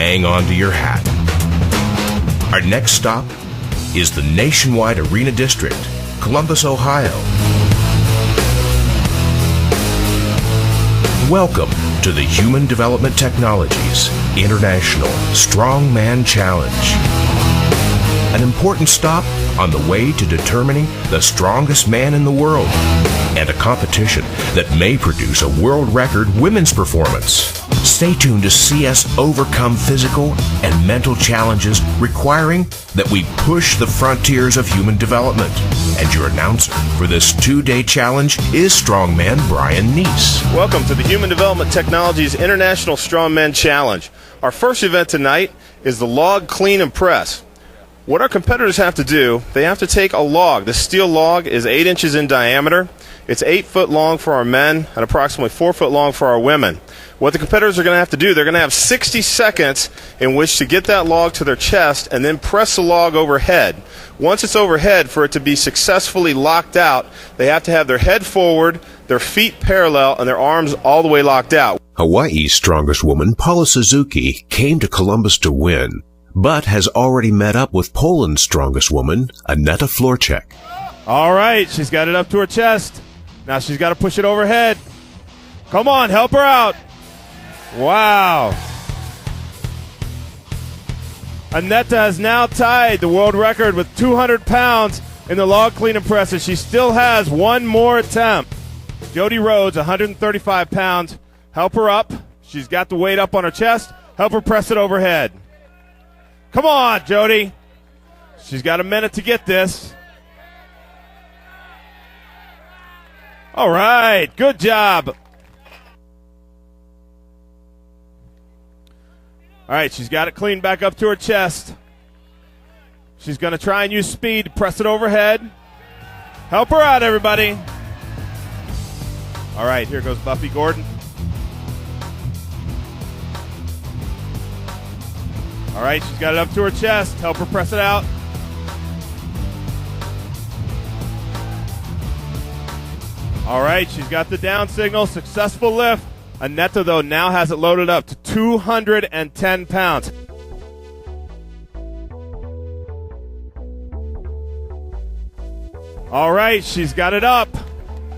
hang on to your hat. Our next stop is the Nationwide Arena District, Columbus, Ohio. Welcome to the Human Development Technologies International Strongman Challenge. An important stop on the way to determining the strongest man in the world, and a competition that may produce a world record women's performance. Stay tuned to see us overcome physical and mental challenges requiring that we push the frontiers of human development. And your announcer for this 2-day challenge is Strongman Brian Neese. Welcome to the Human Development Technologies International Strongman Challenge. Our first event tonight is the log clean and press. What our competitors have to do, they have to take a log. The steel log is 8 inches in diameter. It's 8 foot long for our men and approximately 4 foot long for our women. What the competitors are going to have to do, they're going to have 60 seconds in which to get that log to their chest and then press the log overhead. Once it's overhead, for it to be successfully locked out, they have to have their head forward, their feet parallel, and their arms all the way locked out. Hawaii's strongest woman, Paula Suzuki, came to Columbus to win, but has already met up with Poland's strongest woman, Aneta Florczyk. All right, she's got it up to her chest. Now she's got to push it overhead. Come on, help her out. Wow. Aneta has now tied the world record with 200 pounds in the log clean and press. She still has one more attempt. Jody Rhodes, 135 pounds. Help her up. She's got the weight up on her chest. Help her press it overhead. Come on, Jody. She's got a minute to get this. All right, good job. All right, she's got it cleaned back up to her chest. She's going to try and use speed to press it overhead. Help her out, everybody. All right, here goes Buffy Gordon. All right, she's got it up to her chest. Help her press it out. All right, she's got the down signal. Successful lift. Aneta, though, now has it loaded up to 210 pounds. All right, she's got it up.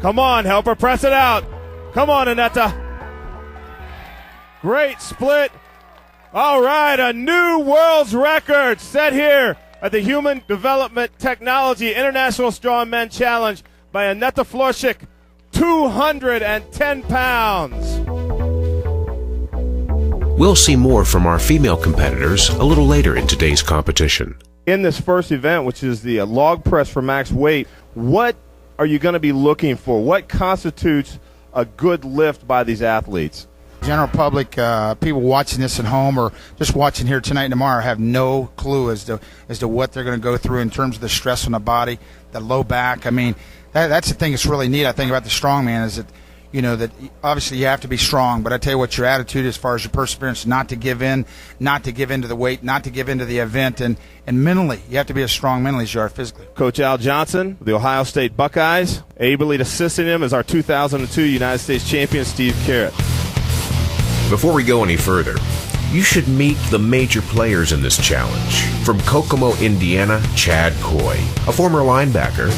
Come on, help her press it out. Come on, Aneta. Great split. All right, a new world's record set here at the Human Development Technology International Strongman Challenge by Aneta Florczyk, 210 pounds. We'll see more from our female competitors a little later in today's competition. In this first event, which is the log press for max weight, what are you going to be looking for? What constitutes a good lift by these athletes? General public, people watching this at home or just watching here tonight and tomorrow have no clue as to what they're going to go through in terms of the stress on the body, the low back. I mean, that's the thing that's really neat, I think, about the strongman is that, you know, that obviously you have to be strong, but I tell you what, your attitude as far as your perseverance, not to give in, not to give into the weight, not to give into the event, and mentally, you have to be as strong mentally as you are physically. Coach Al Johnson, the Ohio State Buckeyes, ably assisting him is our 2002 United States champion, Steve Carrott. Before we go any further, you should meet the major players in this challenge. From Kokomo, Indiana, Chad Coy, a former linebacker,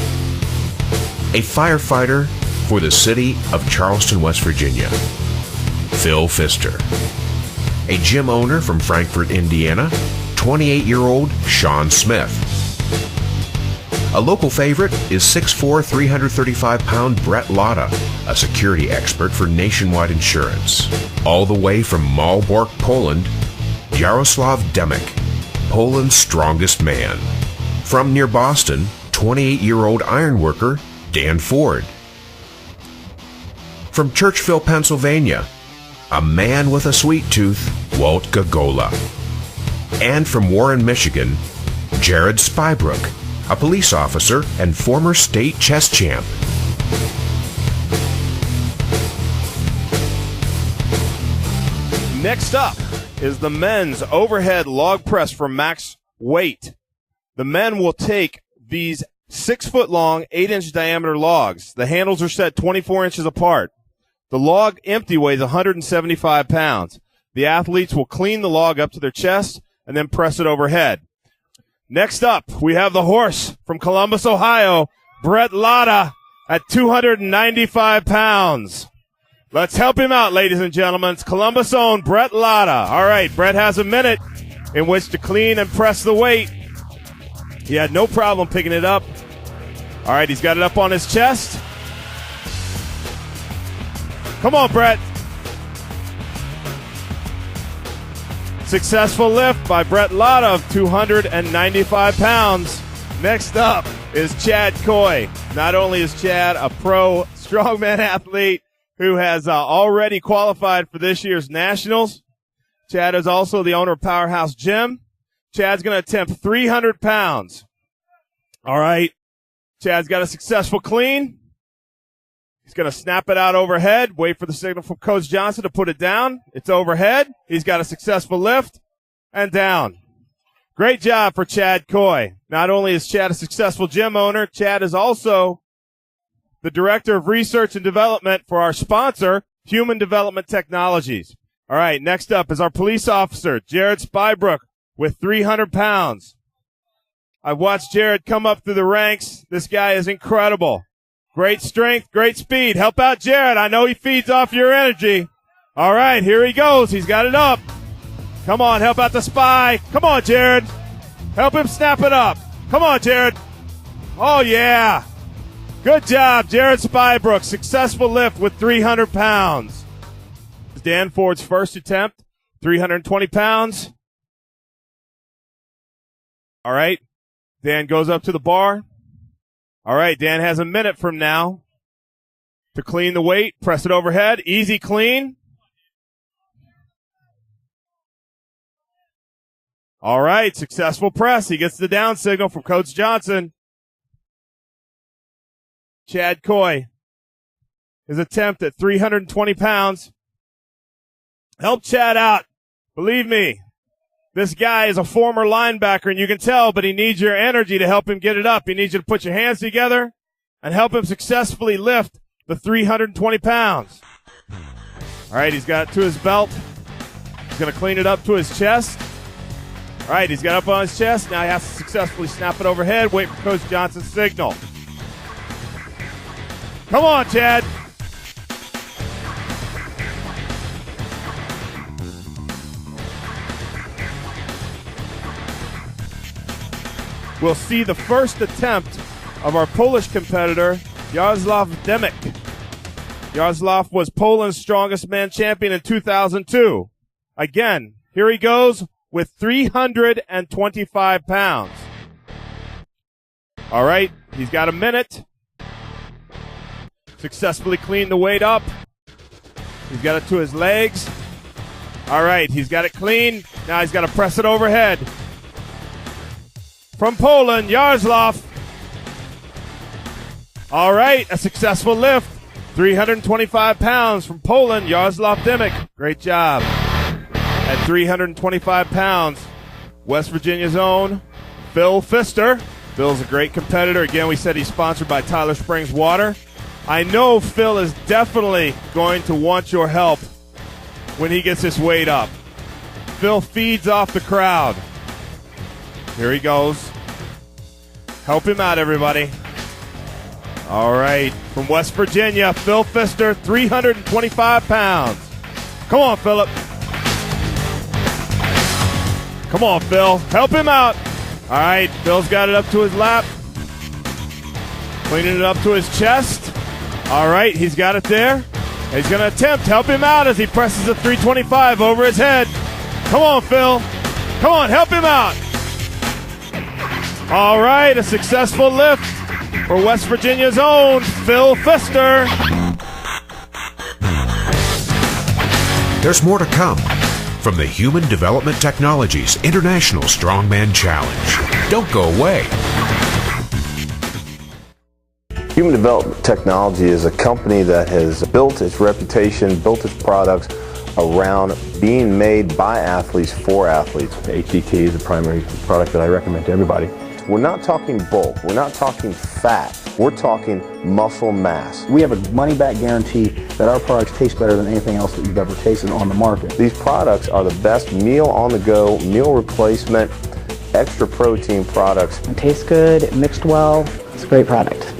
a firefighter for the city of Charleston, West Virginia, Phil Pfister, a gym owner from Frankfort, Indiana, 28-year-old Sean Smith. A local favorite is 6'4", 335-pound Brett Lotta, a security expert for Nationwide Insurance. All the way from Malbork, Poland, Jaroslav Demek, Poland's strongest man. From near Boston, 28-year-old ironworker Dan Ford. From Churchville, Pennsylvania, a man with a sweet tooth, Walt Gagola. And from Warren, Michigan, Jared Spybrook, a police officer and former state chess champ. Next up is the men's overhead log press for max weight. The men will take these 6 foot long, 8 inch diameter logs. The handles are set 24 inches apart. The log empty weighs 175 pounds. The athletes will clean the log up to their chest and then press it overhead. Next up, we have the horse from Columbus, Ohio, Brett Latta, at 295 pounds. Let's help him out, ladies and gentlemen. It's Columbus' own Brett Latta. All right, Brett has a minute in which to clean and press the weight. He had no problem picking it up. All right, he's got it up on his chest. Come on, Brett. Successful lift by Brett Latta of 295 pounds. Next up is Chad Coy. Not only is Chad a pro strongman athlete who has already qualified for this year's Nationals, Chad is also the owner of Powerhouse Gym. Chad's going to attempt 300 pounds. All right. Chad's got a successful clean. He's going to snap it out overhead, wait for the signal from Coach Johnson to put it down. It's overhead. He's got a successful lift and down. Great job for Chad Coy. Not only is Chad a successful gym owner, Chad is also the Director of Research and Development for our sponsor, Human Development Technologies. All right, next up is our police officer, Jared Spybrook, with 300 pounds. I've watched Jared come up through the ranks. This guy is incredible. Great strength, great speed. Help out Jared. I know he feeds off your energy. All right, here he goes. He's got it up. Come on, help out the spy. Come on, Jared. Help him snap it up. Come on, Jared. Oh, yeah. Good job, Jared Spybrook. Successful lift with 300 pounds. Dan Ford's first attempt, 320 pounds. All right. Dan goes up to the bar. All right, Dan has a minute from now to clean the weight. Press it overhead. Easy clean. All right, successful press. He gets the down signal from Coach Johnson. Chad Coy, his attempt at 320 pounds. Help Chad out. Believe me, this guy is a former linebacker, and you can tell, but he needs your energy to help him get it up. He needs you to put your hands together and help him successfully lift the 320 pounds. All right, he's got it to his belt. He's going to clean it up to his chest. All right, he's got it up on his chest. Now he has to successfully snap it overhead. Wait for Coach Johnson's signal. Come on, Chad. We'll see the first attempt of our Polish competitor, Jaroslav Demek. Jaroslav was Poland's strongest man champion in 2002. Again, here he goes with 325 pounds. All right, he's got a minute. Successfully cleaned the weight up. He's got it to his legs. All right, he's got it clean. Now he's got to press it overhead. From Poland, Jaroslav. All right, a successful lift. 325 pounds from Poland, Jaroslav Demek. Great job. At 325 pounds, West Virginia's own Phil Pfister. Phil's a great competitor. Again, we said he's sponsored by Tyler Springs Water. I know Phil is definitely going to want your help when he gets his weight up. Phil feeds off the crowd. Here he goes. Help him out, everybody. All right. From West Virginia, Phil Pfister, 325 pounds. Come on, Philip. Come on, Phil. Help him out. All right. Phil's got it up to his lap. Cleaning it up to his chest. All right. He's got it there. He's going to attempt. Help him out as he presses the 325 over his head. Come on, Phil. Come on. Help him out. All right, a successful lift for West Virginia's own Phil Pfister. There's more to come from the Human Development Technologies International Strongman Challenge. Don't go away. Human Development Technology is a company that has built its reputation, built its products around being made by athletes for athletes. HDT is the primary product that I recommend to everybody. We're not talking bulk, we're not talking fat, We're talking muscle mass. We have a money-back guarantee that our products taste better than anything else that you've ever tasted on the market. These products are the best meal on the go, meal replacement, extra protein products. It tastes good, it mixed well, it's a great product.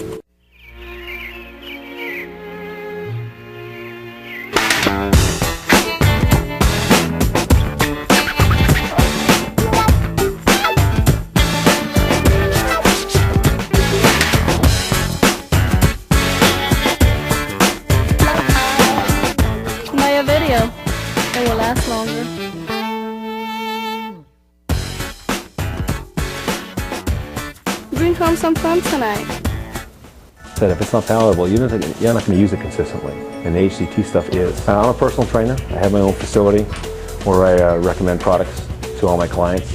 Buy a video, it will last longer. Bring home some fun tonight. Said if it's not palatable, you're not going to use it consistently. And the HDT stuff is. I'm a personal trainer. I have my own facility where I recommend products to all my clients,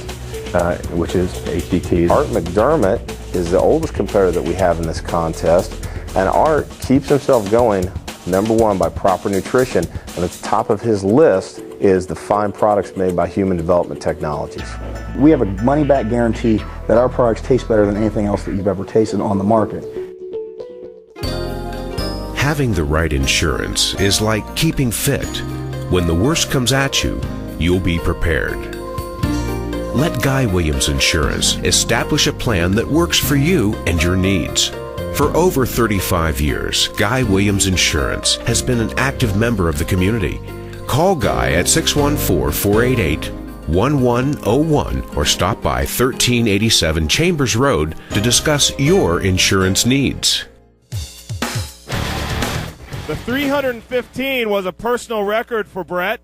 which is HDT. Art McDermott is the oldest competitor that we have in this contest, and Art keeps himself going, number one, by proper nutrition, and at the top of his list is the fine products made by Human Development Technologies. We have a money-back guarantee that our products taste better than anything else that you've ever tasted on the market. Having the right insurance is like keeping fit. When the worst comes at you, you'll be prepared. Let Guy Williams Insurance establish a plan that works for you and your needs. For over 35 years, Guy Williams Insurance has been an active member of the community. Call Guy at 614-488-1101 or stop by 1387 Chambers Road to discuss your insurance needs. The 315 was a personal record for Brett.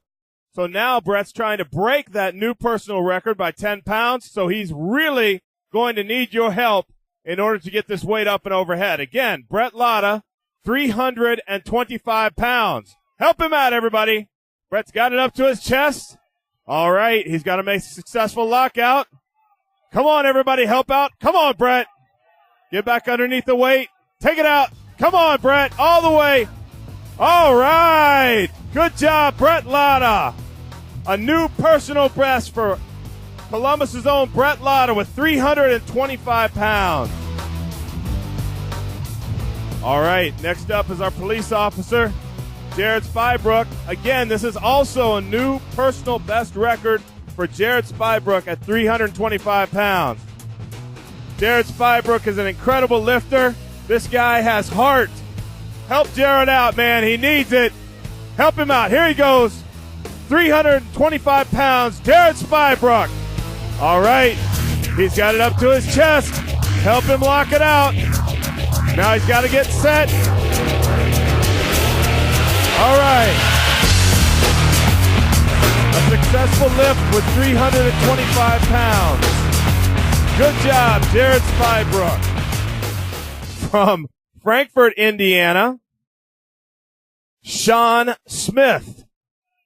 So now Brett's trying to break that new personal record by 10 pounds. So he's really going to need your help in order to get this weight up and overhead. Again, Brett Lotta, 325 pounds. Help him out, everybody. Brett's got it up to his chest. All right, he's got to make a successful lockout. Come on, everybody, help out. Come on, Brett. Get back underneath the weight. Take it out. Come on, Brett, all the way. All right. Good job, Brett Lotta. A new personal best for Columbus's own Brett Lotta with 325 pounds. All right, next up is our police officer, Jared Spybrook. Again, this is also a new personal best record for Jared Spybrook at 325 pounds. Jared Spybrook is an incredible lifter. This guy has heart. Help Jared out, man. He needs it. Help him out. Here he goes. 325 pounds, Jared Spybrook. All right. He's got it up to his chest. Help him lock it out. Now he's got to get set. All right. A successful lift with 325 pounds. Good job, Jared Spybrook. From Frankfort, Indiana, Sean Smith.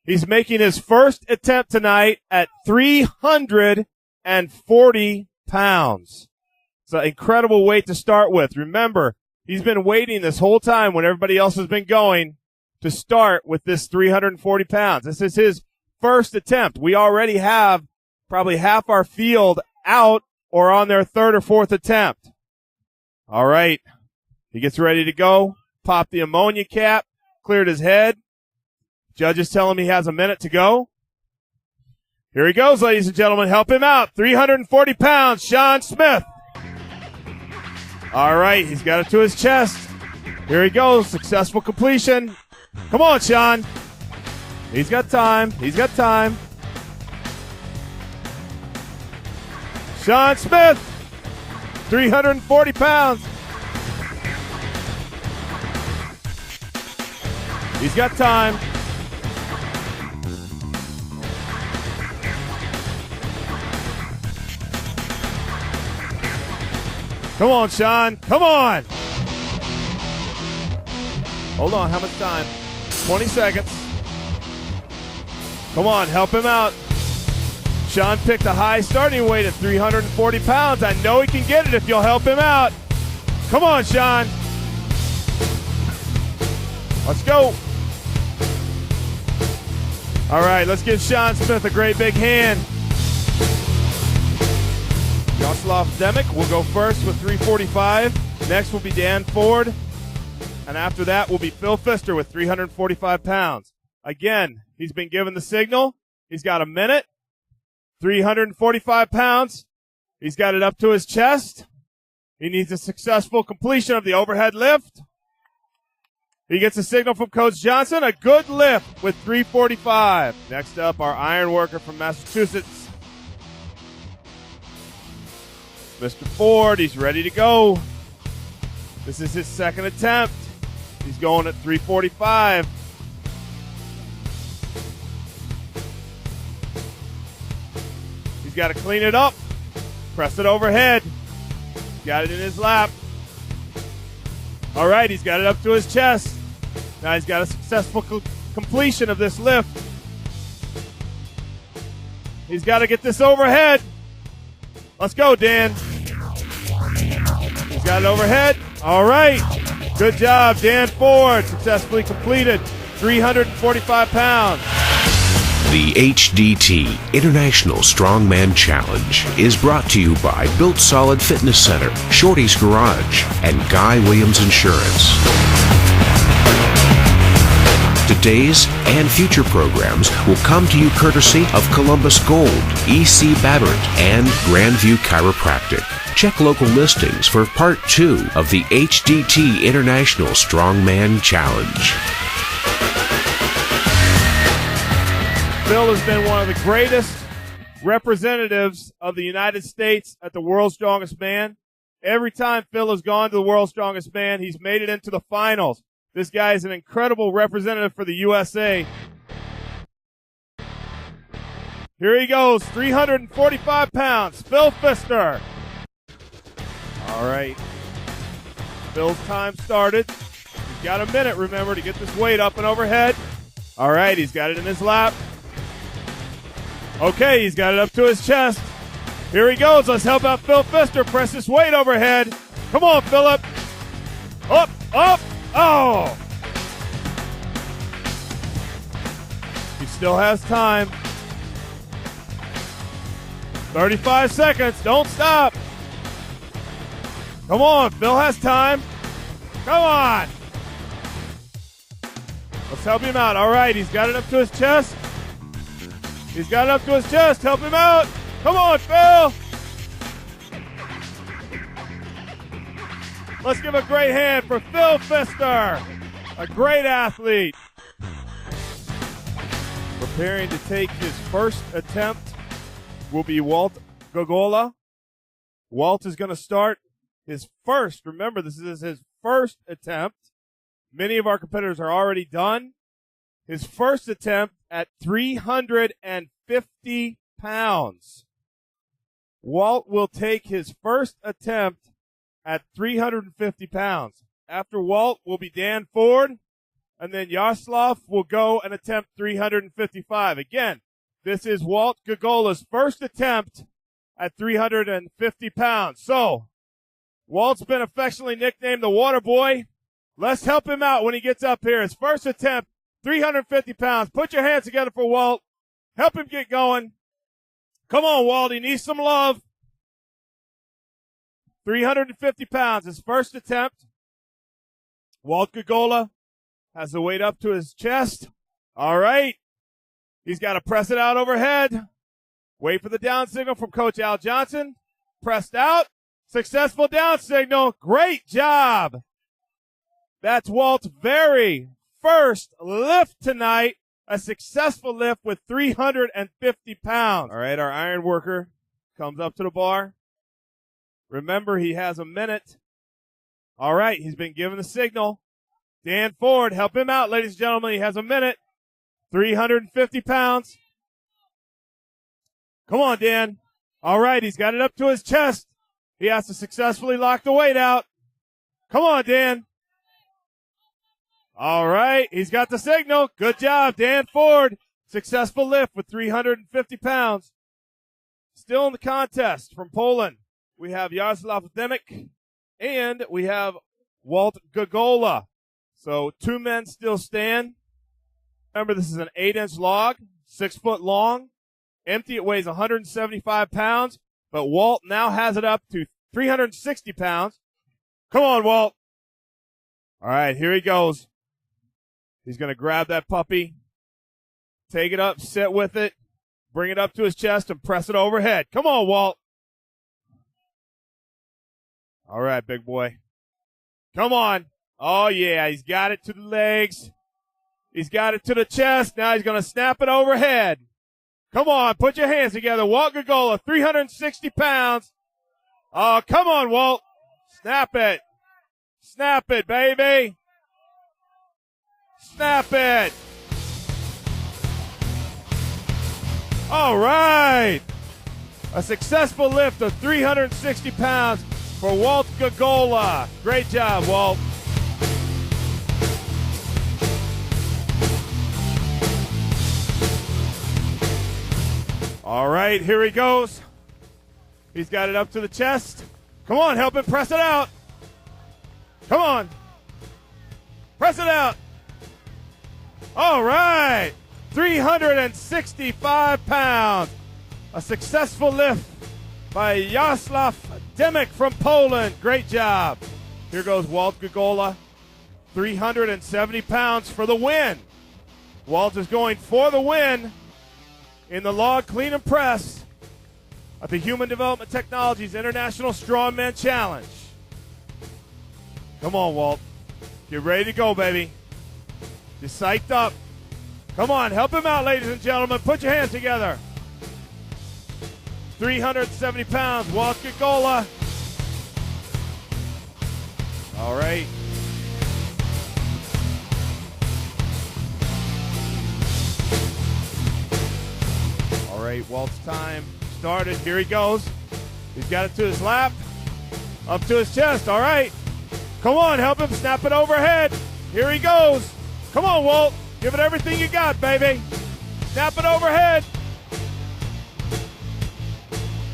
He's making his first attempt tonight at 340 pounds. It's an incredible weight to start with. Remember, he's been waiting this whole time when everybody else has been going to start with this 340 pounds. This is his first attempt. We already have probably half our field out or on their third or fourth attempt. All right. He gets ready to go. Popped the ammonia cap. Cleared his head. Judges tell him he has a minute to go. Here he goes, ladies and gentlemen. Help him out. 340 pounds, Sean Smith. All right, he's got it to his chest. Here he goes. Successful completion. Come on, Sean. He's got time. He's got time. Sean Smith, 340 pounds. He's got time. Come on, Sean. Come on. Hold on. How much time? 20 seconds. Come on. Help him out. Sean picked a high starting weight at 340 pounds. I know he can get it if you'll help him out. Come on, Sean. Let's go. All right, let's give Sean Smith a great big hand. Yaroslav Demick will go first with 345. Next will be Dan Ford. And after that will be Phil Pfister with 345 pounds. Again, he's been given the signal. He's got a minute. 345 pounds. He's got it up to his chest. He needs a successful completion of the overhead lift. He gets a signal from Coach Johnson. A good lift with 345. Next up, our iron worker from Massachusetts. Mr. Ford, he's ready to go. This is his second attempt. He's going at 345. He's got to clean it up. Press it overhead. Got it in his lap. All right, he's got it up to his chest. Now he's got a successful completion of this lift. He's got to get this overhead. Let's go, Dan. He's got it overhead. All right. Good job, Dan Ford. Successfully completed. 345 pounds. The HDT International Strongman Challenge is brought to you by Built Solid Fitness Center, Shorty's Garage, and Guy Williams Insurance. Today's and future programs will come to you courtesy of Columbus Gold, EC Babbert, and Grandview Chiropractic. Check local listings for Part 2 of the HDT International Strongman Challenge. Phil has been one of the greatest representatives of the United States at the World's Strongest Man. Every time Phil has gone to the World's Strongest Man, he's made it into the finals. This guy is an incredible representative for the USA. Here he goes, 345 pounds, Phil Pfister. All right. Phil's time started. He's got a minute, remember, to get this weight up and overhead. All right, he's got it in his lap. Okay, he's got it up to his chest. Here he goes. Let's help out Phil Pfister. Press this weight overhead. Come on, Philip. Up, up. Oh. He still has time. 35 seconds. Don't stop. Come on, Phil has time. Come on. Let's help him out. All right, he's got it up to his chest. He's got it up to his chest. Help him out. Come on, Phil. Let's give a great hand for Phil Pfister, a great athlete. Preparing to take his first attempt will be Walt Gogola. Walt is going to start his first. Remember, this is his first attempt. Many of our competitors are already done. His first attempt at 350 pounds. Walt will take his first attempt at 350 pounds. After Walt will be Dan Ford, and then Yaroslav will go and attempt 355. Again, this is Walt Gogola's first attempt at 350 pounds. So, Walt's been affectionately nicknamed the Water Boy. Let's help him out when he gets up here. His first attempt, 350 pounds. Put your hands together for Walt. Help him get going. Come on, Walt. He needs some love. 350 pounds, his first attempt. Walt Gogola has the weight up to his chest. All right. He's got to press it out overhead. Wait for the down signal from Coach Al Johnson. Pressed out. Successful down signal. Great job. That's Walt's very first lift tonight. A successful lift with 350 pounds. All right, our iron worker comes up to the bar. Remember, he has a minute. All right, he's been given the signal. Dan Ford, help him out, ladies and gentlemen. He has a minute. 350 pounds. Come on, Dan. All right, he's got it up to his chest. He has to successfully lock the weight out. Come on, Dan. All right, he's got the signal. Good job, Dan Ford. Successful lift with 350 pounds. Still in the contest from Poland, we have Yaroslav Demek and we have Walt Gogola. So 2 men still stand. Remember, this is an 8-inch log, 6 foot long. Empty, it weighs 175 pounds, but Walt now has it up to 360 pounds. Come on, Walt. All right, here he goes. He's going to grab that puppy, take it up, sit with it, bring it up to his chest, and press it overhead. Come on, Walt. All right, big boy. Come on. Oh, yeah, he's got it to the legs. He's got it to the chest. Now he's going to snap it overhead. Come on, put your hands together. Walt Gagola, 360 pounds. Oh, come on, Walt. Snap it. Snap it, baby. Snap it. All right. A successful lift of 360 pounds for Walt Gagola. Great job, Walt. All right, here he goes. He's got it up to the chest. Come on, help him press it out. Come on. Press it out. All right. 365 pounds. A successful lift by Jaroslav Demek from Poland. Great job. Here goes Walt Gagola. 370 pounds for the win. Walt is going for the win in the log clean and press at the Human Development Technologies International Strongman Challenge. Come on, Walt. Get ready to go, baby. You're psyched up. Come on, help him out, ladies and gentlemen. Put your hands together. 370 pounds, Walt Gagola. All right. All right, Walt's time started. Here he goes. He's got it to his lap, up to his chest. All right. Come on, help him snap it overhead. Here he goes. Come on, Walt. Give it everything you got, baby. Snap it overhead.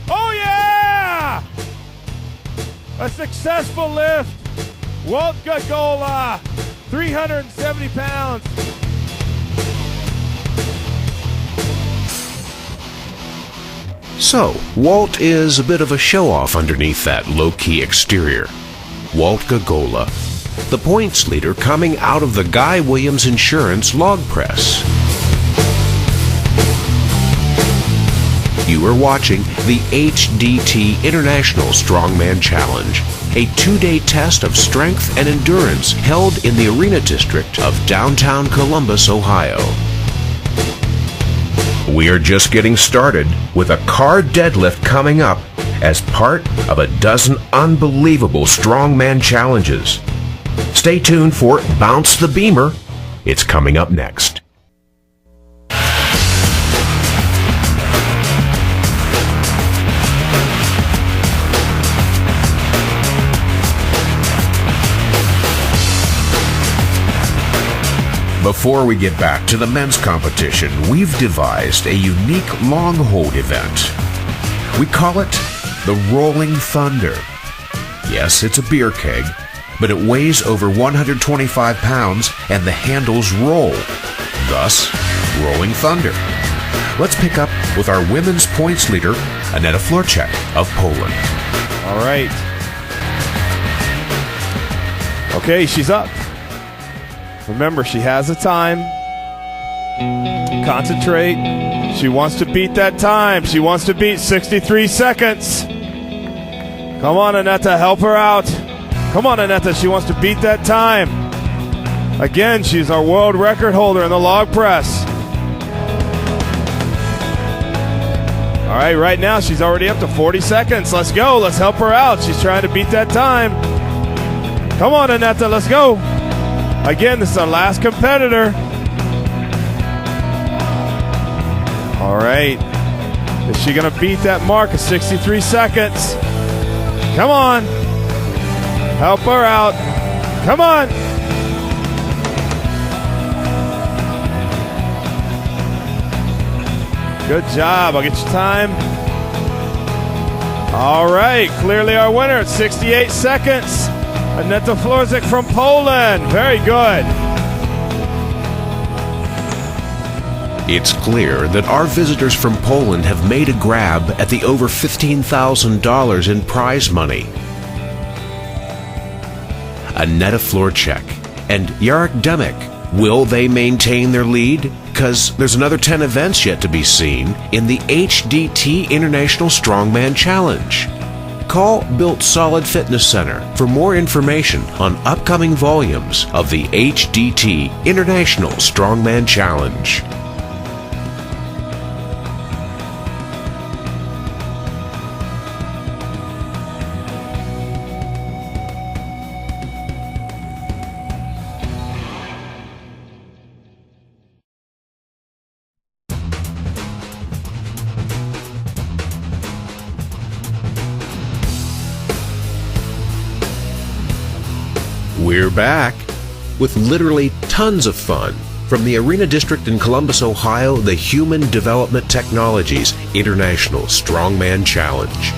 Oh, yeah! A successful lift. Walt Gagola, 370 pounds. So, Walt is a bit of a show-off underneath that low-key exterior. Walt Gagola, the points leader coming out of the Guy Williams Insurance log press. You are watching the HDT International Strongman Challenge, a 2-day test of strength and endurance held in the Arena District of downtown Columbus, Ohio. We are just getting started with a car deadlift coming up as part of a dozen unbelievable strongman challenges. Stay tuned for Bounce the Beamer. It's coming up next. Before we get back to the men's competition, we've devised a unique long hold event. We call it the Rolling Thunder. Yes, it's a beer keg, but it weighs over 125 pounds and the handles roll. Thus, Rolling Thunder. Let's pick up with our women's points leader, Aneta Florczak of Poland. All right. Okay, she's up. Remember, she has a time. Concentrate. She wants to beat that time. She wants to beat 63 seconds. Come on, Aneta, help her out. Come on, Aneta, she wants to beat that time. Again, she's our world record holder in the log press. All right, right now she's already up to 40 seconds. Let's go. Let's help her out. She's trying to beat that time. Come on, Aneta, let's go. Again, this is our last competitor. All right. Is she going to beat that mark of 63 seconds? Come on. Help her out. Come on. Good job. I'll get your time. All right. Clearly our winner at 68 seconds. Aneta Florczak from Poland. Very good. It's clear that our visitors from Poland have made a grab at the over $15,000 in prize money. Aneta Florchek, and Jarek Demek. Will they maintain their lead? Because there's another 10 events yet to be seen in the HDT International Strongman Challenge. Call Built Solid Fitness Center for more information on upcoming volumes of the HDT International Strongman Challenge. We're back with literally tons of fun from the Arena District in Columbus, Ohio, the Human Development Technologies International Strongman Challenge.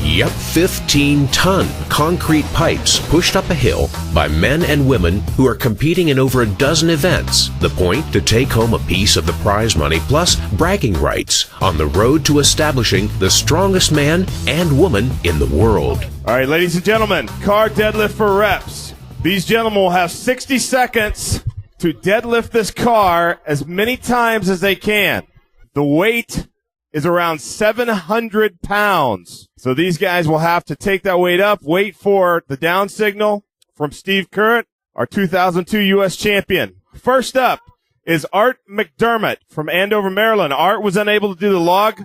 Yep, 15-ton concrete pipes pushed up a hill by men and women who are competing in over a dozen events. The point, to take home a piece of the prize money plus bragging rights on the road to establishing the strongest man and woman in the world. All right, ladies and gentlemen, car deadlift for reps. These gentlemen will have 60 seconds to deadlift this car as many times as they can. The weight is around 700 pounds. So these guys will have to take that weight up, wait for the down signal from Steve Current, our 2002 U.S. champion. First up is Art McDermott from Andover, Maryland. Art was unable to do the log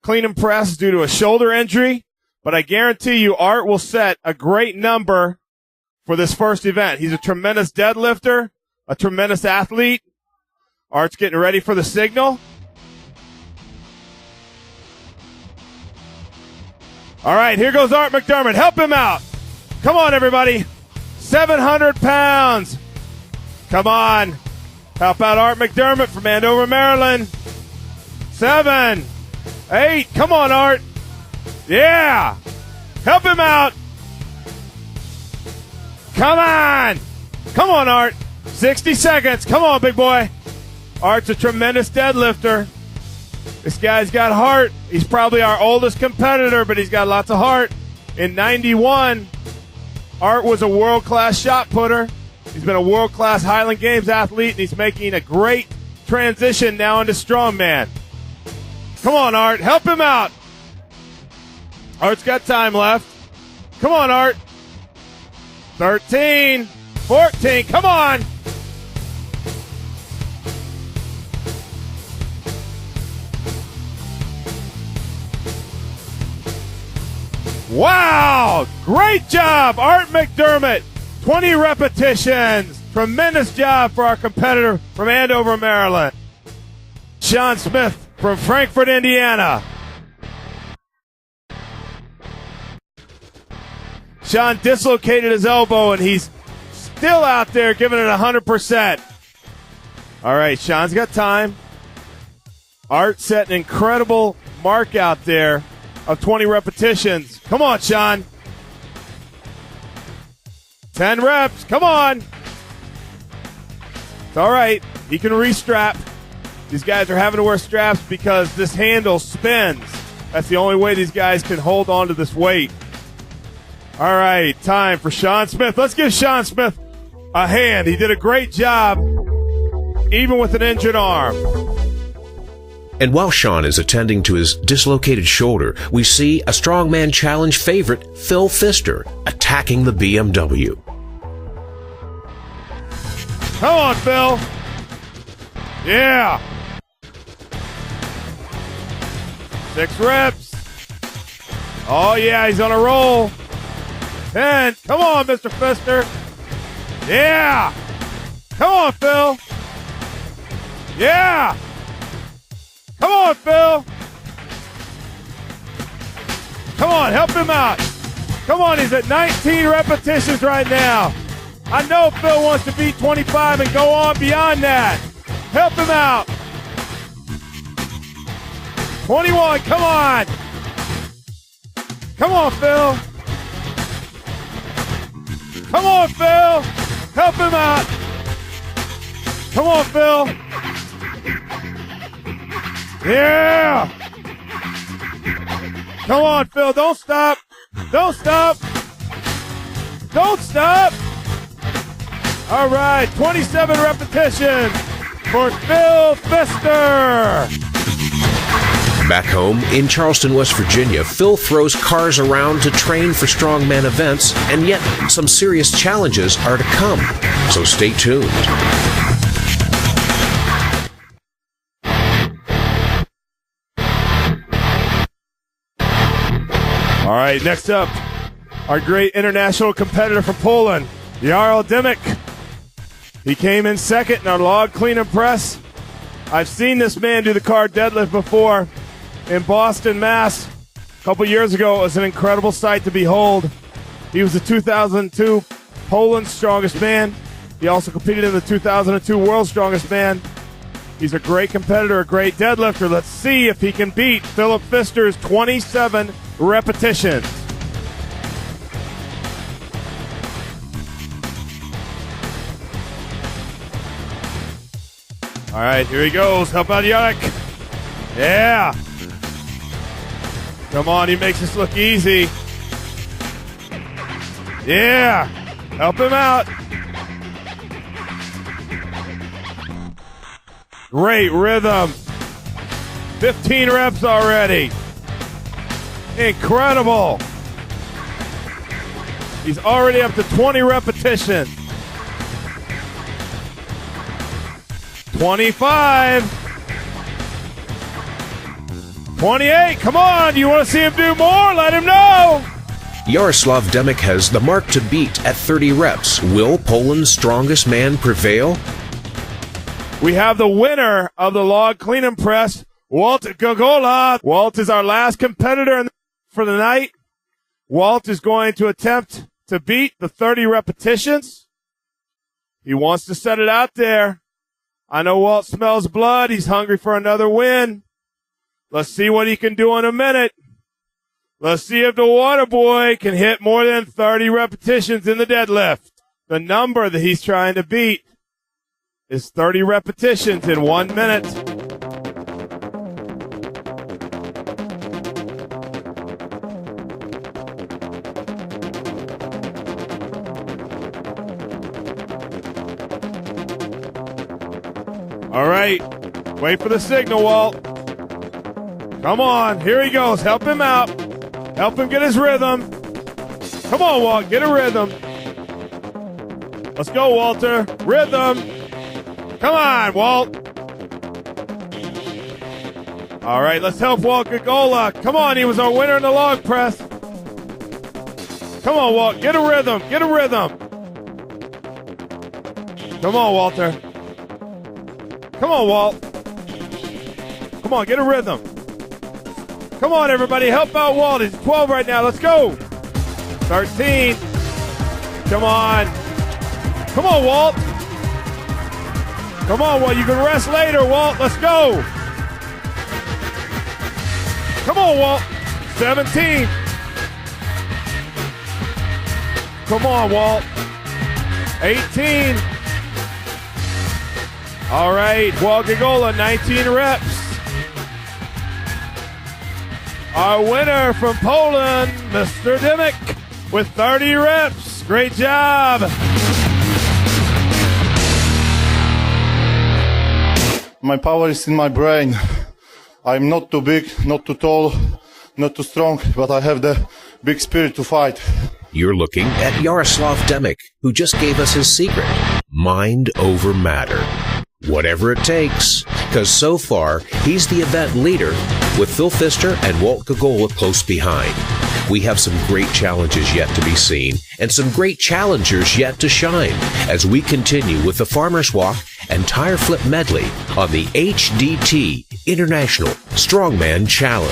clean and press due to a shoulder injury, but I guarantee you Art will set a great number for this first event. He's a tremendous deadlifter, a tremendous athlete. Art's getting ready for the signal. All right, here goes Art McDermott. Help him out. Come on, everybody. 700 pounds. Come on. Help out Art McDermott from Andover, Maryland. 7, 8. Come on, Art. Yeah. Help him out. Come on. Come on, Art. 60 seconds. Come on, big boy. Art's a tremendous deadlifter. This guy's got heart. He's probably our oldest competitor, but he's got lots of heart. In 91, Art was a world-class shot putter. He's been a world-class Highland Games athlete, and he's making a great transition now into strongman. Come on, Art. Help him out. Art's got time left. Come on, Art. 13, 14. Come on. Wow! Great job, Art McDermott. 20 repetitions. Tremendous job for our competitor from Andover, Maryland. Sean Smith from Frankfort, Indiana. Sean dislocated his elbow, and he's still out there giving it 100%. All right, Sean's got time. Art set an incredible mark out there of 20 repetitions. Come on, Sean. 10 reps. Come on. It's all right. He can restrap. These guys are having to wear straps because this handle spins. That's the only way these guys can hold on to this weight. All right, time for Sean Smith. Let's give Sean Smith a hand. He did a great job, even with an injured arm. And while Sean is attending to his dislocated shoulder, we see a Strongman Challenge favorite, Phil Pfister, attacking the BMW. Come on, Phil. Yeah. 6 reps. Oh, yeah, he's on a roll. 10. Come on, Mr. Pfister. Yeah. Come on, Phil. Yeah. Come on, Phil. Come on, help him out. Come on, he's at 19 repetitions right now. I know Phil wants to beat 25 and go on beyond that. Help him out. 21, come on. Come on, Phil. Come on, Phil. Help him out. Come on, Phil. Yeah. Come on, Phil. Don't stop. Don't stop. Don't stop. All right, 27 repetitions for Phil Pfister. Back home in Charleston, West Virginia, Phil throws cars around to train for strongman events, and yet some serious challenges are to come. So stay tuned. All right, next up, our great international competitor from Poland, Jarl Dymek. He came in second in our log clean and press. I've seen this man do the car deadlift before in Boston, Mass. A couple years ago. It was an incredible sight to behold. He was the 2002 Poland's strongest man. He also competed in the 2002 World's Strongest Man. He's a great competitor, a great deadlifter. Let's see if he can beat Philip Pfister's 27 repetitions. All right, here he goes. Help out Yannick. Yeah. Come on, he makes this look easy. Yeah. Help him out. Great rhythm. 15 reps already. Incredible. He's already up to 20 repetitions. 25. 28. Come on. You want to see him do more? Let him know. Jaroslav Dymek has the mark to beat at 30 reps. Will Poland's strongest man prevail? We have the winner of the log clean and press, Walt Gogola. Walt is our last competitor for the night. Walt is going to attempt to beat the 30 repetitions. He wants to set it out there. I know Walt smells blood. He's hungry for another win. Let's see what he can do in a minute. Let's see if the water boy can hit more than 30 repetitions in the deadlift. The number that he's trying to beat is 30 repetitions in 1 minute. All right, wait for the signal, Walt. Come on, here he goes. Help him out. Help him get his rhythm. Come on, Walt, get a rhythm. Let's go, Walter. Rhythm. Come on, Walt. All right, let's help Walt Gogola. Come on, he was our winner in the log press. Come on, Walt, get a rhythm. Get a rhythm. Come on, Walter. Come on, Walt. Come on, get a rhythm. Come on, everybody, help out Walt. He's 12 right now. Let's go. 13. Come on. Come on, Walt. Come on, Walt. You can rest later, Walt. Let's go. Come on, Walt. 17. Come on, Walt. 18. All right, Walt Gogola, 19 reps. Our winner from Poland, Mr. Dymek, with 30 reps. Great job. My power is in my brain. I'm not too big, not too tall, not too strong, but I have the big spirit to fight. You're looking at Jaroslav Dymek, who just gave us his secret. Mind over matter. Whatever it takes, because so far, he's the event leader with Phil Pfister and Walt Gogola close behind. We have some great challenges yet to be seen and some great challengers yet to shine as we continue with the Farmer's Walk and Tire Flip Medley on the HDT International Strongman Challenge.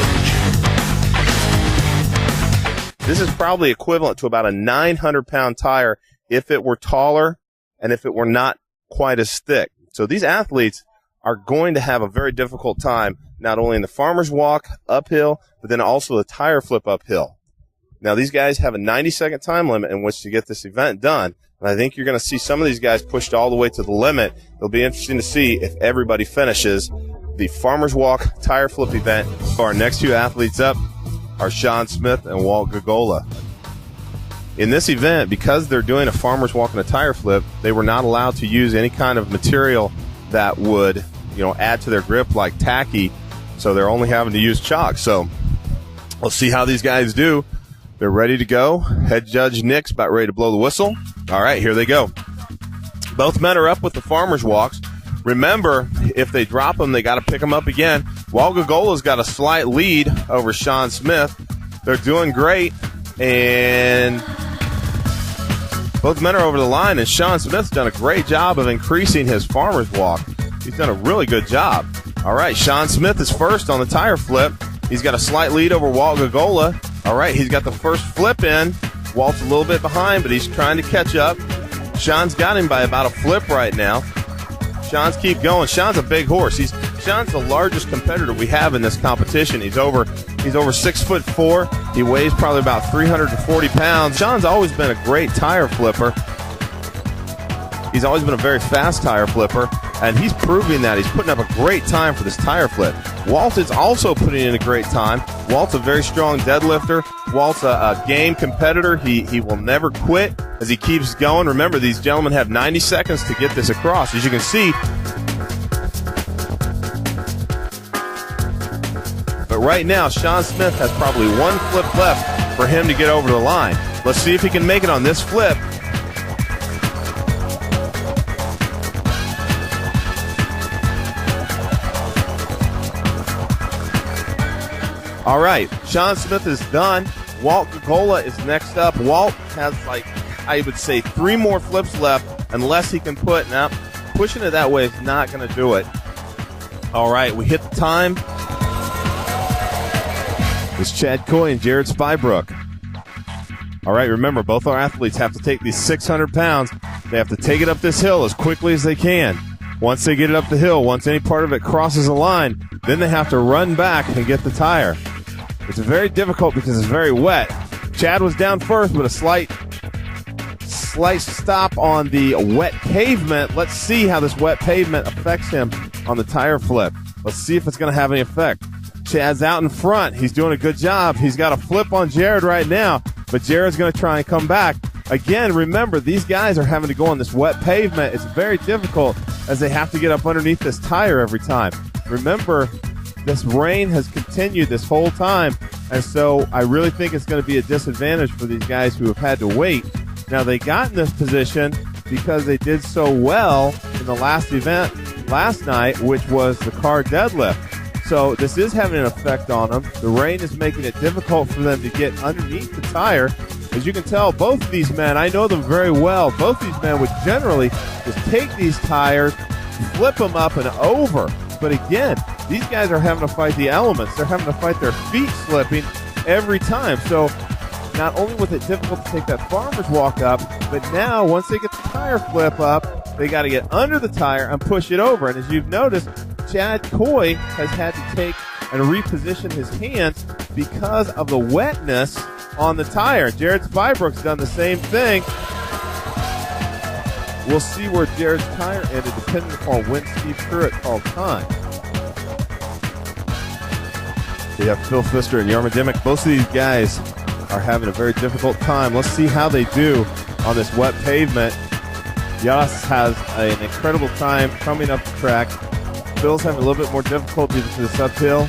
This is probably equivalent to about a 900-pound tire if it were taller and if it were not quite as thick. So these athletes are going to have a very difficult time, not only in the farmer's walk uphill, but then also the tire flip uphill. Now, these guys have a 90-second time limit in which to get this event done. And I think you're going to see some of these guys pushed all the way to the limit. It'll be interesting to see if everybody finishes the farmer's walk tire flip event. Our next two athletes up are Sean Smith and Walt Gogola. In this event, because they're doing a farmer's walk and a tire flip, they were not allowed to use any kind of material that would, add to their grip like tacky. So they're only having to use chalk. So we'll see how these guys do. They're ready to go. Head judge Nick's about ready to blow the whistle. All right, here they go. Both men are up with the farmer's walks. Remember, if they drop them, they got to pick them up again. Walt Gagola's got a slight lead over Sean Smith. They're doing great, and both men are over the line, and Sean Smith's done a great job of increasing his farmer's walk. He's done a really good job. All right, Sean Smith is first on the tire flip. He's got a slight lead over Walt Gagola. All right, he's got the first flip in. Walt's a little bit behind, but he's trying to catch up. Sean's got him by about a flip right now. Sean's keep going. Sean's a big horse. Sean's the largest competitor we have in this competition. He's over 6'4". He weighs probably about 340 pounds. Sean's always been a great tire flipper. He's always been a very fast tire flipper, and he's proving that. He's putting up a great time for this tire flip. Walt is also putting in a great time. Walt's a very strong deadlifter. Walt's a game competitor. He will never quit as he keeps going. Remember, these gentlemen have 90 seconds to get this across. As you can see, but right now, Sean Smith has probably one flip left for him to get over the line. Let's see if he can make it on this flip. All right, Sean Smith is done. Walt Gagola is next up. Walt has, I would say, 3 more flips left unless he can pushing it that way is not going to do it. All right, we hit the time. It's Chad Coy and Jared Spybrook. All right, remember, both our athletes have to take these 600 pounds. They have to take it up this hill as quickly as they can. Once they get it up the hill, once any part of it crosses the line, then they have to run back and get the tire. It's very difficult because it's very wet. Chad was down first with a slight stop on the wet pavement. Let's see how this wet pavement affects him on the tire flip. Let's see if it's going to have any effect. Chad's out in front. He's doing a good job. He's got a flip on Jared right now, but Jared's going to try and come back. Again, remember, these guys are having to go on this wet pavement. It's very difficult as they have to get up underneath this tire every time. Remember, this rain has continued this whole time, and so I really think it's going to be a disadvantage for these guys who have had to wait. Now, they got in this position because they did so well in the last event last night, which was the car deadlift. So this is having an effect on them. The rain is making it difficult for them to get underneath the tire. As you can tell, both of these men, I know them very well. Both these men would generally just take these tires, flip them up and over. But again, these guys are having to fight the elements. They're having to fight their feet slipping every time. So not only was it difficult to take that farmer's walk up, but now once they get the tire flip up, they got to get under the tire and push it over. And as you've noticed, Chad Coy has had to take and reposition his hands because of the wetness on the tire. Jared Spybrook's done the same thing. We'll see where Jared's tire ended depending upon when Steve Pruitt called time. We have Phil Pfister and Yarma Dimick. Both of these guys are having a very difficult time. Let's see how they do on this wet pavement. Yas has an incredible time coming up the track. Phil's having a little bit more difficulty to this uphill.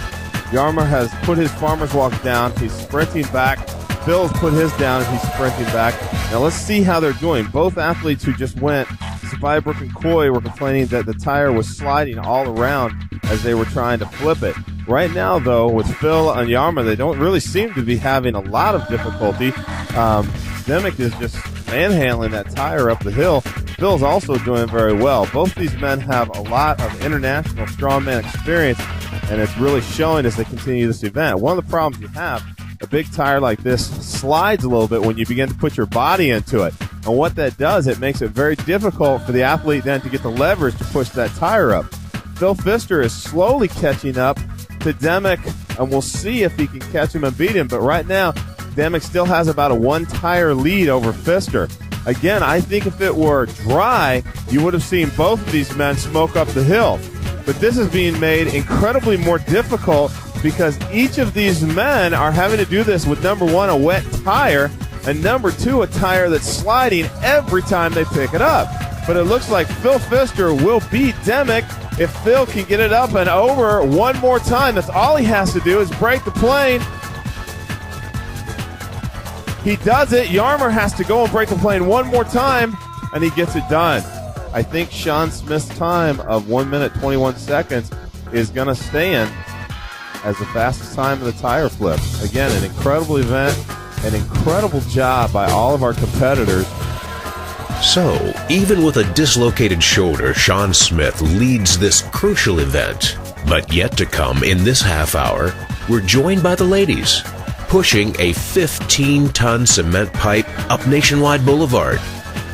Yarma has put his farmer's walk down. He's sprinting back. Phil's put his down and he's sprinting back. Now let's see how they're doing. Both athletes who just went, Spybrook and Coy, were complaining that the tire was sliding all around as they were trying to flip it. Right now, though, with Phil and Yarma, they don't really seem to be having a lot of difficulty. Dimick is just manhandling that tire up the hill. Phil's also doing very well. Both these men have a lot of international strongman experience, and it's really showing as they continue this event. One of the problems you have, a big tire like this slides a little bit when you begin to put your body into it. And what that does, it makes it very difficult for the athlete then to get the leverage to push that tire up. Phil Pfister is slowly catching up to Dimick, and we'll see if he can catch him and beat him. But right now, Dimick still has about a 1-tire lead over Pfister. Again, I think if it were dry, you would have seen both of these men smoke up the hill. But this is being made incredibly more difficult because each of these men are having to do this with, number one, a wet tire, and number 2, a tire that's sliding every time they pick it up. But it looks like Phil Pfister will beat Demick if Phil can get it up and over one more time. That's all he has to do is break the plane. He does it. Yarmer has to go and break the plane one more time, and he gets it done. I think Sean Smith's time of 1 minute 21 seconds is going to stand as the fastest time of the tire flip. Again, an incredible event, an incredible job by all of our competitors. So, even with a dislocated shoulder, Sean Smith leads this crucial event. But yet to come in this half hour, we're joined by the ladies, pushing a 15-ton cement pipe up Nationwide Boulevard.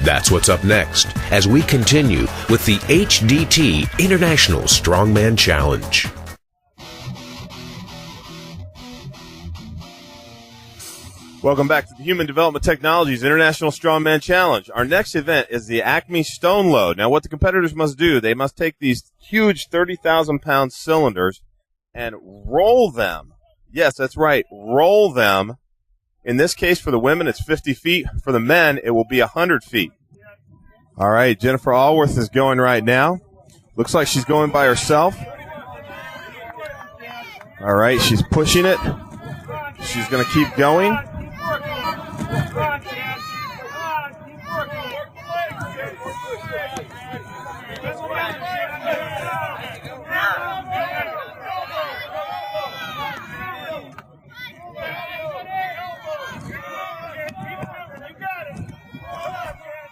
That's what's up next as we continue with the HDT International Strongman Challenge. Welcome back to the Human Development Technologies International Strongman Challenge. Our next event is the Acme Stone Load. Now, what the competitors must do, they must take these huge 30,000-pound cylinders and roll them. Yes, that's right, roll them. In this case, for the women, it's 50 feet. For the men, it will be 100 feet. All right, Jennifer Allworth is going right now. Looks like she's going by herself. All right, she's pushing it. She's going to keep going.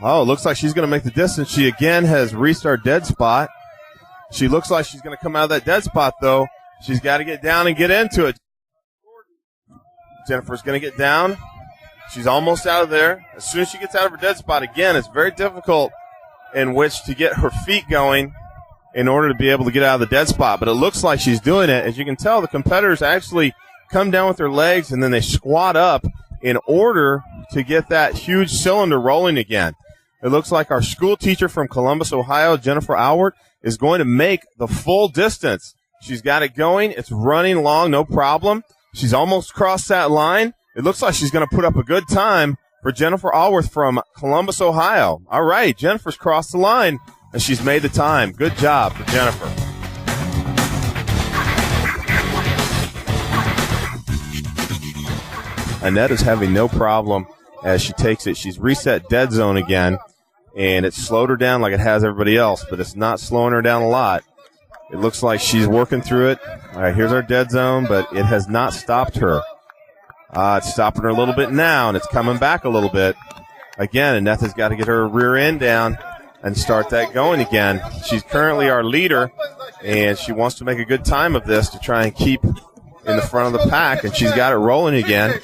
Oh, it looks like she's going to make the distance. She again has reached our dead spot. She looks like she's going to come out of that dead spot, though. She's got to get down and get into it. Jennifer's going to get down. She's almost out of there. As soon as she gets out of her dead spot, again, it's very difficult in which to get her feet going in order to be able to get out of the dead spot. But it looks like she's doing it. As you can tell, the competitors actually come down with their legs and then they squat up in order to get that huge cylinder rolling again. It looks like our school teacher from Columbus, Ohio, Jennifer Allworth, is going to make the full distance. She's got it going. It's running along, no problem. She's almost crossed that line. It looks like she's going to put up a good time for Jennifer Allworth from Columbus, Ohio. All right, Jennifer's crossed the line, and she's made the time. Good job for Jennifer. Annette is having no problem as she takes it. She's reset dead zone again, and it's slowed her down like it has everybody else, but it's not slowing her down a lot. It looks like she's working through it. All right, here's our dead zone, but it has not stopped her. It's stopping her a little bit now, and it's coming back a little bit. Again, Annette has got to get her rear end down and start that going again. She's currently our leader, and she wants to make a good time of this to try and keep in the front of the pack, and she's got it rolling again.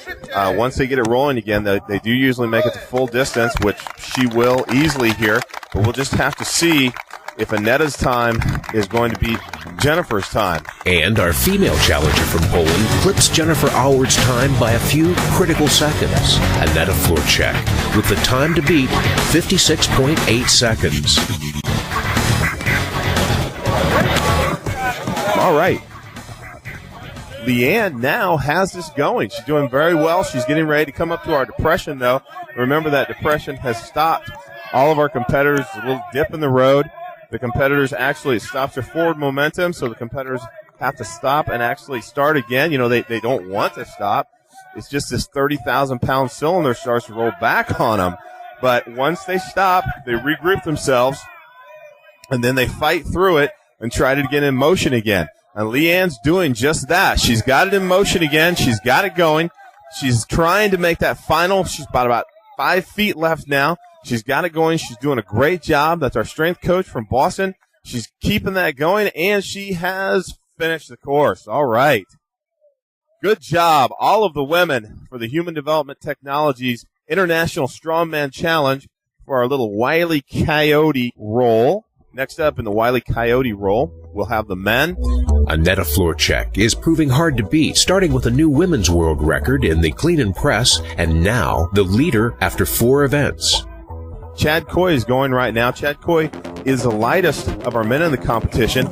Once they get it rolling again, they do usually make it to full distance, which she will easily here, but we'll just have to see if Annetta's time is going to beat Jennifer's time. And our female challenger from Poland clips Jennifer Allworth's time by a few critical seconds. Annetta Florchek with the time to beat 56.8 seconds. All right. Leanne now has this going. She's doing very well. She's getting ready to come up to our depression, though. Remember that depression has stopped all of our competitors. A little dip in the road. The competitors actually stops their forward momentum, so the competitors have to stop and actually start again. You know, they don't want to stop. It's just this 30,000-pound cylinder starts to roll back on them. But once they stop, they regroup themselves, and then they fight through it and try to get in motion again. And Leanne's doing just that. She's got it in motion again. She's got it going. She's trying to make that final. She's about 5 feet left now. She's got it going. She's doing a great job. That's our strength coach from Boston. She's keeping that going, and she has finished the course. All right. Good job, all of the women, for the Human Development Technologies International Strongman Challenge for our little Wile E. Coyote roll. Next up in the Wile E. Coyote roll, we'll have the men. Annetta Florchek is proving hard to beat, starting with a new women's world record in the clean and press, and now the leader after 4 events. Chad Coy is going right now. Chad Coy is the lightest of our men in the competition.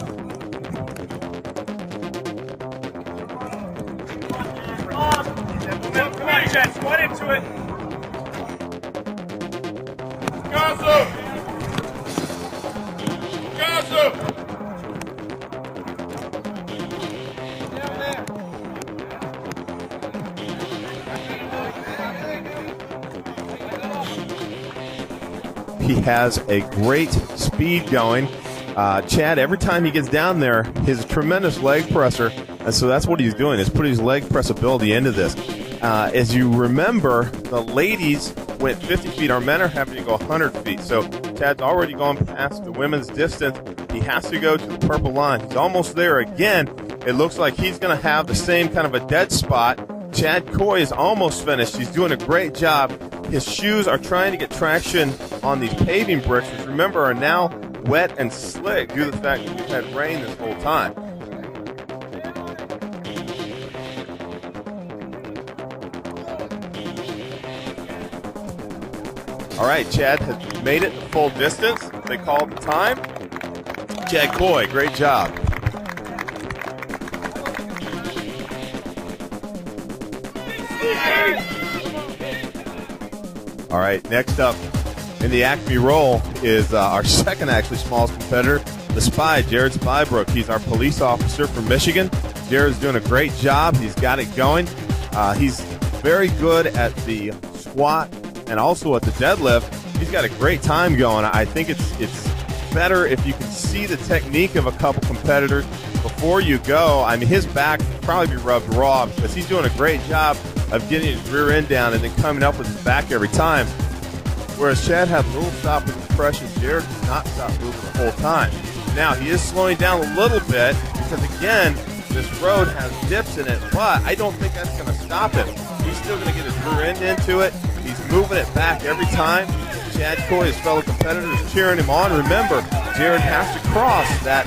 He has a great speed going. Chad, every time he gets down there, his tremendous leg presser, and so that's what he's doing, is putting his leg press ability into this. As you remember, the ladies went 50 feet. Our men are having to go 100 feet. So Chad's already gone past the women's distance. He has to go to the purple line. He's almost there again. It looks like he's going to have the same kind of a dead spot. Chad Coy is almost finished. He's doing a great job. His shoes are trying to get traction on these paving bricks, which remember are now wet and slick due to the fact that we've had rain this whole time. All right, Chad has made it the full distance. They called the time. Chad Coy, great job. All right, next up in the Acme roll is our second, actually, smallest competitor, the Spy, Jared Spybrook. He's our police officer from Michigan. Jared's doing a great job. He's got it going. He's very good at the squat and also at the deadlift. He's got a great time going. I think it's better if you can see the technique of a couple competitors before you go. I mean, his back will probably be rubbed raw because he's doing a great job of getting his rear end down and then coming up with his back every time. Whereas Chad had a little stop with compression, Jared did not stop moving the whole time. Now, he is slowing down a little bit because, again, this road has dips in it, but I don't think that's going to stop him. He's still going to get his rear end into it. He's moving it back every time. Chad Coy, his fellow competitors, cheering him on. Remember, Jared has to cross that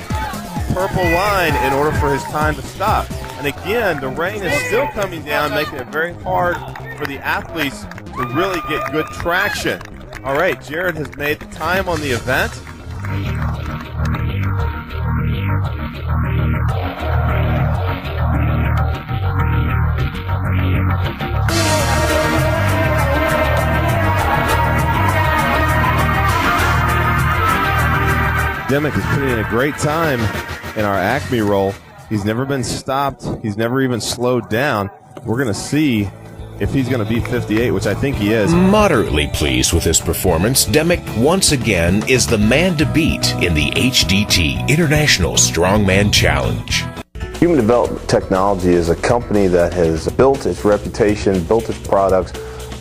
purple line in order for his time to stop. And again, the rain is still coming down, making it very hard for the athletes to really get good traction. All right, Jared has made the time on the event. Demick is putting in a great time in our Acme roll. He's never been stopped. He's never even slowed down. We're going to see if he's going to beat 58, which I think he is. Moderately pleased with his performance, Demick once again is the man to beat in the HDT International Strongman Challenge. Human Development Technology is a company that has built its reputation, built its products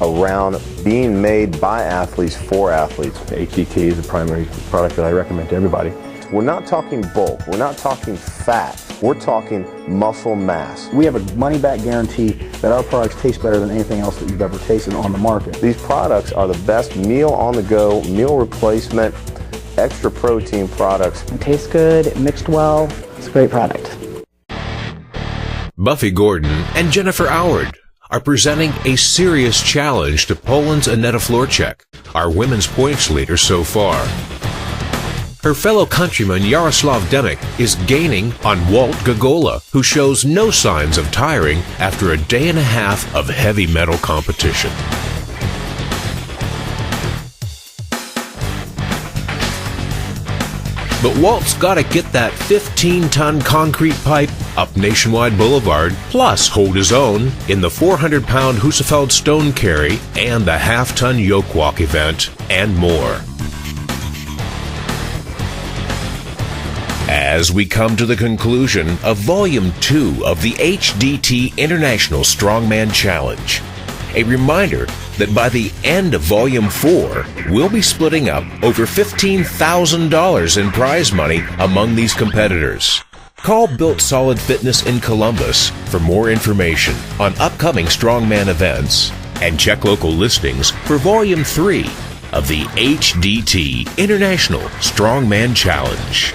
around being made by athletes for athletes. HDT is the primary product that I recommend to everybody. We're not talking bulk, we're not talking fat, we're talking muscle mass. We have a money-back guarantee that our products taste better than anything else that you've ever tasted on the market. These products are the best meal-on-the-go, meal replacement, extra protein products. It tastes good, it mixed well, it's a great product. Buffy Gordon and Jennifer Howard are presenting a serious challenge to Poland's Aneta Florczak, our women's points leader so far. Her fellow countryman Yaroslav Demick is gaining on Walt Gagola, who shows no signs of tiring after a day and a half of heavy metal competition. But Walt's got to get that 15-ton concrete pipe up Nationwide Boulevard, plus hold his own in the 400-pound Husafeld stone carry and the half-ton yoke walk event, and more. As we come to the conclusion of Volume 2 of the HDT International Strongman Challenge, a reminder that by the end of Volume 4, we'll be splitting up over $15,000 in prize money among these competitors. Call Built Solid Fitness in Columbus for more information on upcoming Strongman events, and check local listings for Volume 3 of the HDT International Strongman Challenge.